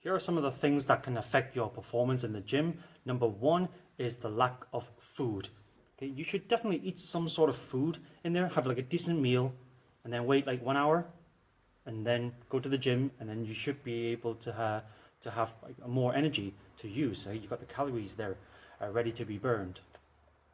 here are some of the things that can affect your performance in the gym. Number one is the lack of food. Okay, you should definitely eat some sort of food in there, have like a decent meal, and then wait like 1 hour, and then go to the gym, and then you should be able to have like more energy to use. Right? You've got the calories there ready to be burned.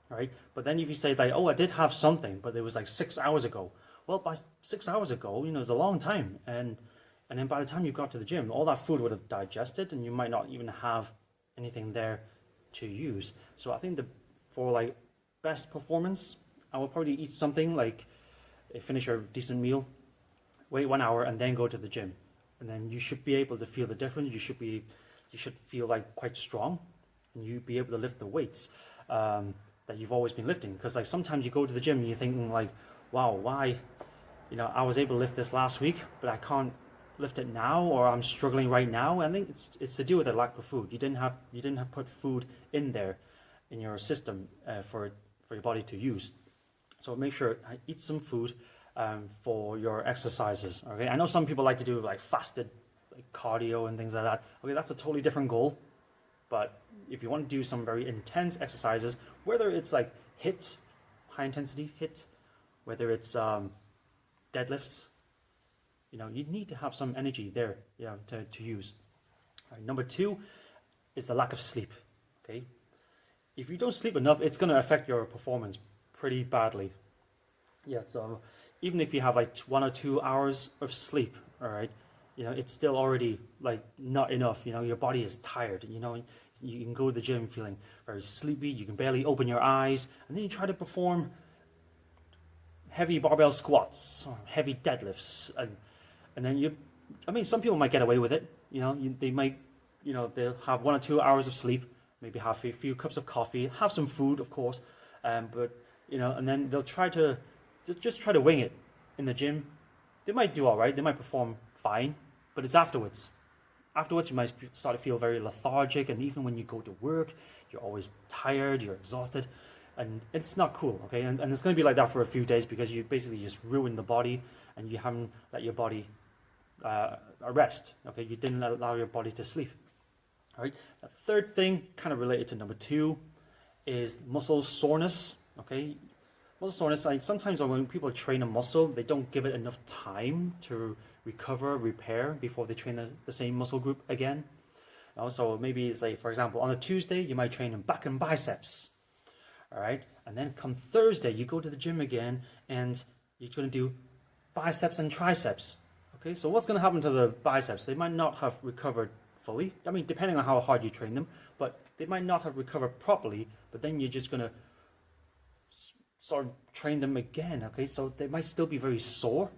Right? But then if you say like, oh, I did have something, but it was like 6 hours ago. Well, by 6 hours ago, it's a long time, and then by the time you got to the gym, all that food would have digested, and you might not even have anything there to use. So I think for like best performance, I would probably eat something like finish your decent meal, wait 1 hour, and then go to the gym, and then you should be able to feel the difference. You should feel like quite strong, and you be able to lift the weights that you've always been lifting. Because like sometimes you go to the gym and you're thinking like, wow, why, I was able to lift this last week, but I can't lift it now, or I'm struggling right now. I think it's to do with the lack of food. You didn't have put food in there in your system for your body to use. So make sure eat some food for your exercises. Okay, I know some people like to do like fasted like cardio and things like that. Okay, that's a totally different goal. But if you want to do some very intense exercises, whether it's like HIIT, high intensity HIIT, whether it's deadlifts, you need to have some energy there, to use. All right, number two is the lack of sleep. Okay, if you don't sleep enough, it's going to affect your performance pretty badly. Yeah, so even if you have like 1 or 2 hours of sleep, all right, it's still already like not enough. Your body is tired. You can go to the gym feeling very sleepy. You can barely open your eyes, and then you try to perform heavy barbell squats, or heavy deadlifts, and then some people might get away with it. They might, they'll have 1 or 2 hours of sleep, maybe have a few cups of coffee, have some food, of course, but and then they'll just try to wing it in the gym. They might do all right. They might perform fine, but it's afterwards. Afterwards, you might start to feel very lethargic, and even when you go to work, you're always tired, you're exhausted, and it's not cool, okay? And it's going to be like that for a few days because you basically just ruined the body, and you haven't let your body rest, okay? You didn't allow your body to sleep, all right? The third thing, kind of related to number two, is muscle soreness, okay? Muscle soreness, like sometimes when people train a muscle, they don't give it enough time to recover, repair before they train the same muscle group again. So maybe it's like, for example, on a Tuesday, you might train in back and biceps, all right? And then come Thursday, you go to the gym again, and you're going to do biceps and triceps, okay? So what's going to happen to the biceps? They might not have recovered fully. Depending on how hard you train them, but they might not have recovered properly, but then you're just going to sort of train them again, okay? So they might still be very sore,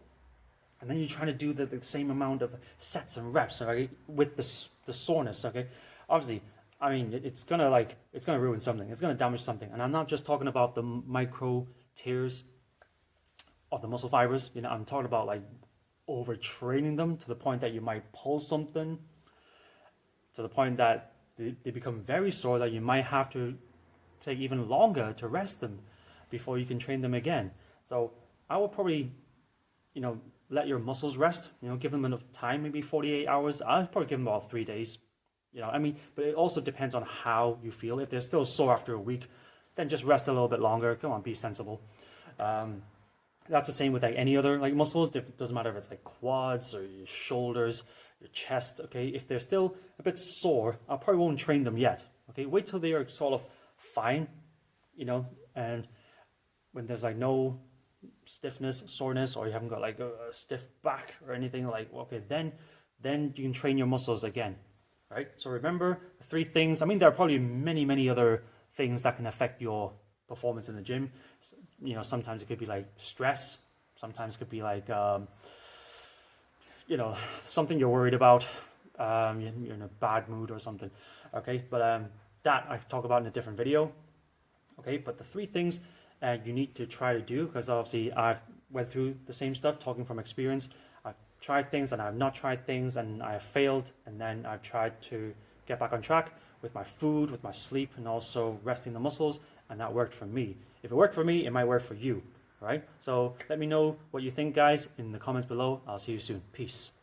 and then you're trying to do the same amount of sets and reps, okay, with the soreness, okay? Obviously, it's gonna ruin something. It's gonna damage something, and I'm not just talking about the micro tears of the muscle fibers. I'm talking about like overtraining them to the point that you might pull something, to the point that they become very sore that you might have to take even longer to rest them before you can train them again. So I would probably, let your muscles rest, give them enough time, maybe 48 hours. I'd probably give them about 3 days, but it also depends on how you feel. If they're still sore after a week, then just rest a little bit longer. Come on, be sensible. That's the same with like any other like muscles. It doesn't matter if it's like quads or your shoulders, your chest, okay? If they're still a bit sore, I probably won't train them yet, okay? Wait till they are sort of fine, and when there's like no stiffness, soreness, or you haven't got like a stiff back or anything, like, okay, then you can train your muscles again, right? So remember the 3 things. There are probably many other things that can affect your performance in the gym. Sometimes it could be like stress. Sometimes it could be like, something you're worried about. You're in a bad mood or something, okay? But that I talk about in a different video, okay? But the 3 things you need to try to do, because obviously I've went through the same stuff, talking from experience. I've tried things and I've not tried things, and I have failed, and then I've tried to get back on track with my food, with my sleep, and also resting the muscles, and that worked for me. If it worked for me, it might work for you, right? So let me know what you think, guys, in the comments below. I'll see you soon. Peace.